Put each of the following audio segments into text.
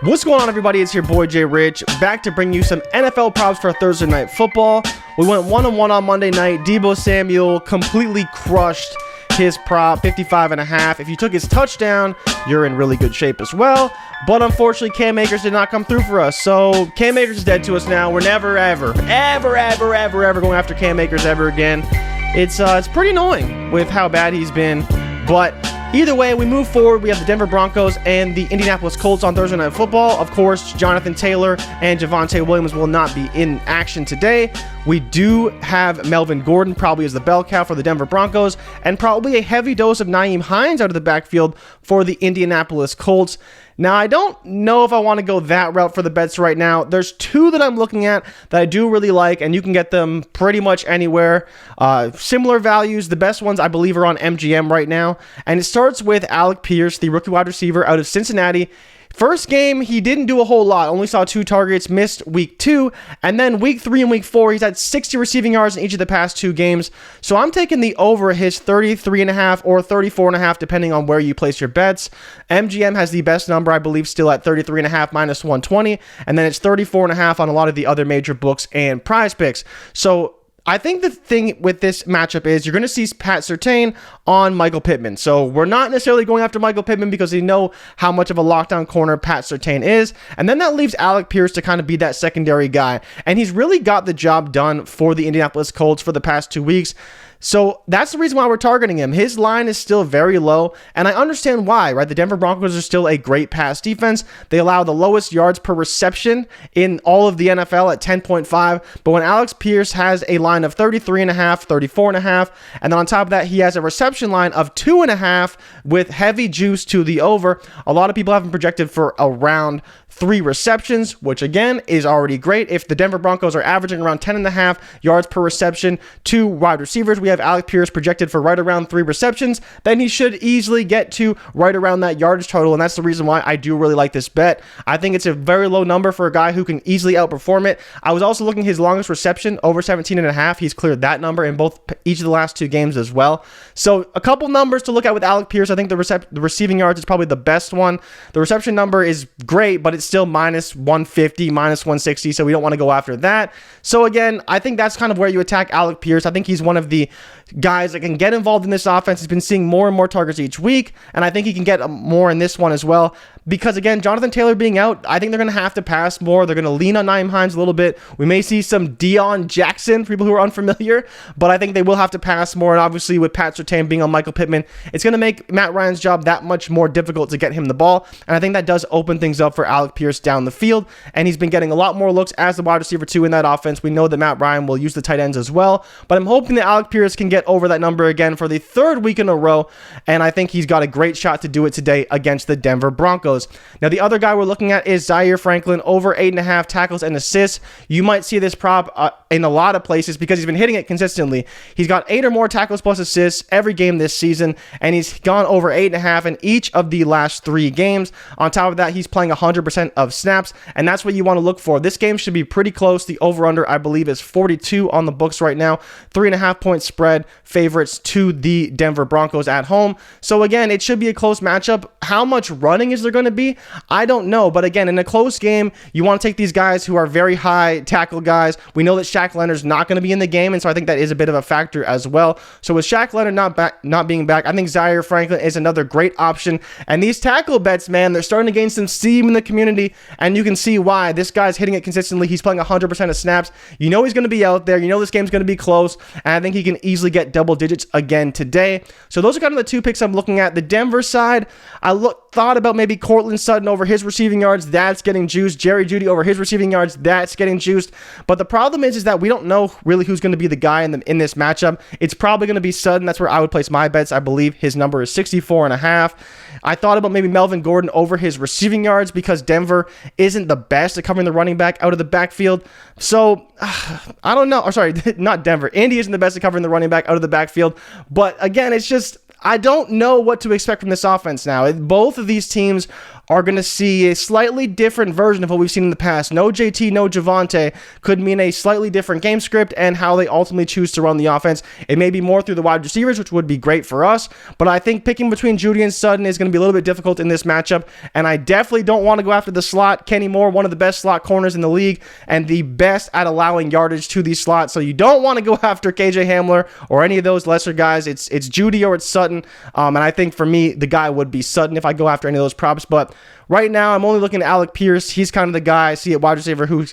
What's going on, everybody? It's your boy Jay Rich, back to bring you some NFL props for Thursday Night Football. We went 1-1 on Monday night. Deebo Samuel completely crushed his prop, 55.5. If you took his touchdown, you're in really good shape as well. But unfortunately, Cam Akers did not come through for us. So Cam Akers is dead to us now. We're never, ever going after Cam Akers ever again. It's pretty annoying with how bad he's been, but either way, we move forward. We have the Denver Broncos and the Indianapolis Colts on Thursday Night Football. Of course, Jonathan Taylor and Javonte Williams will not be in action today. We do have Melvin Gordon probably as the bell cow for the Denver Broncos, and probably a heavy dose of Nyheim Hines out of the backfield for the Indianapolis Colts. Now, I don't know if I want to go that route for the bets right now. There's two that I'm looking at that I do really like, and you can get them pretty much anywhere. Similar values. The best ones, I believe, are on MGM right now. And it starts with Alec Pierce, the rookie wide receiver out of Cincinnati. First game, he didn't do a whole lot. Only saw 2 targets, missed week 2. And then week 3 and week 4, he's had 60 receiving yards in each of the past 2 games. So I'm taking the over his 33.5 or 34.5, depending on where you place your bets. MGM has the best number, I believe, still at 33.5 minus 120. And then it's 34.5 on a lot of the other major books and prize picks. So I think the thing with this matchup is you're going to see Pat Surtain on Michael Pittman. So we're not necessarily going after Michael Pittman because we know how much of a lockdown corner Pat Surtain is. And then that leaves Alec Pierce to kind of be that secondary guy. And he's really got the job done for the Indianapolis Colts for the past 2 weeks. So that's the reason why we're targeting him. His line is still very low, and I understand why, right? The Denver Broncos are still a great pass defense. They allow the lowest yards per reception in all of the NFL at 10.5, but when Alec Pierce has a line of 33.5, 34.5, and then on top of that, he has a reception line of 2.5 with heavy juice to the over, a lot of people have him projected for around 3 receptions, which again is already great. If the Denver Broncos are averaging around 10.5 yards per reception to wide receivers, we have Alec Pierce projected for right around 3 receptions, then he should easily get to right around that yardage total, and that's the reason why I do really like this bet. I think it's a very low number for a guy who can easily outperform it. I was also looking at his longest reception, over 17.5. He's cleared that number in each of the last 2 games as well. So a couple numbers to look at with Alec Pierce. I think the receiving yards is probably the best one. The reception number is great, but it's still minus 150, minus 160, so we don't want to go after that. So again, I think that's kind of where you attack Alec Pierce. I think he's one of the guys that can get involved in this offense. He's been seeing more and more targets each week, and I think he can get more in this one as well. Because again, Jonathan Taylor being out, I think they're going to have to pass more. They're going to lean on Nyheim Hines a little bit. We may see some Deion Jackson for people who are unfamiliar, but I think they will have to pass more. And obviously with Pat Surtain being on Michael Pittman, it's going to make Matt Ryan's job that much more difficult to get him the ball. And I think that does open things up for Alec Pierce down the field. And he's been getting a lot more looks as the wide receiver 2 in that offense. We know that Matt Ryan will use the tight ends as well, but I'm hoping that Alec Pierce can get over that number again for the 3rd week in a row. And I think he's got a great shot to do it today against the Denver Broncos. Now, the other guy we're looking at is Zaire Franklin, over 8.5 tackles and assists. You might see this prop in a lot of places because he's been hitting it consistently. He's got 8 or more tackles plus assists every game this season, and he's gone over 8.5 in each of the last 3 games. On top of that, he's playing 100% of snaps, and that's what you want to look for. This game should be pretty close. The over-under, I believe, is 42 on the books right now. 3.5 point spread favorites to the Denver Broncos at home. So again, it should be a close matchup. How much running is there going to be? I don't know, but again, in a close game, you want to take these guys who are very high tackle guys. We know that Shaq Leonard's not going to be in the game, and so I think that is a bit of a factor as well. So with Shaq Leonard not being back, I think Zaire Franklin is another great option. And these tackle bets, man, they're starting to gain some steam in the community, and you can see why. This guy's hitting it consistently. He's playing 100% of snaps. You know he's going to be out there. You know this game's going to be close, and I think he can easily get double digits again today. So those are kind of the 2 picks I'm looking at. The Denver side, I thought about maybe Courtland Sutton over his receiving yards. That's getting juiced. Jerry Jeudy over his receiving yards. That's getting juiced. But the problem is that we don't know really who's going to be the guy in this matchup. It's probably going to be Sutton. That's where I would place my bets. I believe his number is 64.5. I thought about maybe Melvin Gordon over his receiving yards because Denver isn't the best at covering the running back out of the backfield. So I don't know. Or sorry, not Denver. Indy isn't the best at covering the running back out of the backfield. But again, it's just I don't know what to expect from this offense now. Both of these teams are going to see a slightly different version of what we've seen in the past. No JT, no Javonte could mean a slightly different game script and how they ultimately choose to run the offense. It may be more through the wide receivers, which would be great for us, but I think picking between Jeudy and Sutton is going to be a little bit difficult in this matchup, and I definitely don't want to go after the slot. Kenny Moore, one of the best slot corners in the league and the best at allowing yardage to these slots, so you don't want to go after KJ Hamler or any of those lesser guys. It's Jeudy or it's Sutton, and I think for me, the guy would be Sutton if I go after any of those props, but right now, I'm only looking at Alec Pierce. He's kind of the guy I see at wide receiver who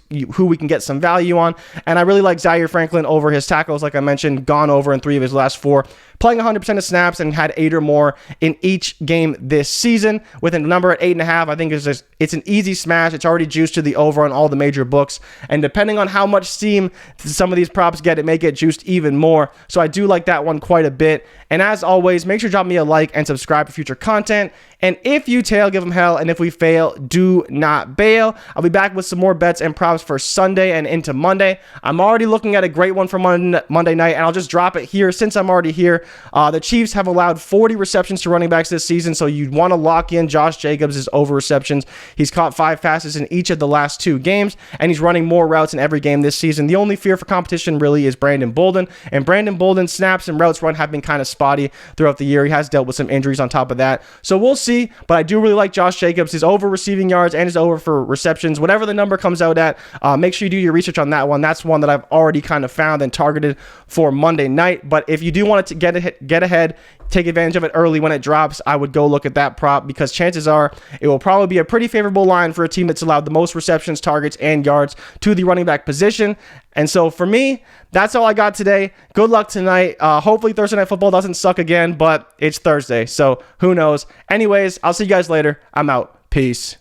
we can get some value on. And I really like Zaire Franklin over his tackles, like I mentioned, gone over in 3 of his last 4, playing 100% of snaps and had 8 or more in each game this season. With a number at 8.5, I think it's an easy smash. It's already juiced to the over on all the major books. And depending on how much steam some of these props get, it may get juiced even more. So I do like that one quite a bit. And as always, make sure to drop me a like and subscribe for future content. And if you tail, give them hell. And if we fail, do not bail. I'll be back with some more bets and props for Sunday and into Monday. I'm already looking at a great one for Monday night, and I'll just drop it here since I'm already here. The Chiefs have allowed 40 receptions to running backs this season, so you'd want to lock in Josh Jacobs' over receptions. He's caught 5 passes in each of the last 2 games, and he's running more routes in every game this season. The only fear for competition really is Brandon Bolden, and Brandon Bolden's snaps and routes run have been kind of spotty throughout the year. He has dealt with some injuries on top of that, so we'll see, but I do really like Josh Jacobs. His over receiving yards and his over for receptions, whatever the number comes out at, make sure you do your research on that one. That's one that I've already kind of found and targeted for Monday night, but if you do want it to get ahead, take advantage of it early when it drops, I would go look at that prop because chances are it will probably be a pretty favorable line for a team that's allowed the most receptions, targets, and yards to the running back position. And so for me, that's all I got today. Good luck tonight. Hopefully Thursday Night Football doesn't suck again, but it's Thursday, so who knows. Anyways, I'll see you guys later. I'm out. Peace.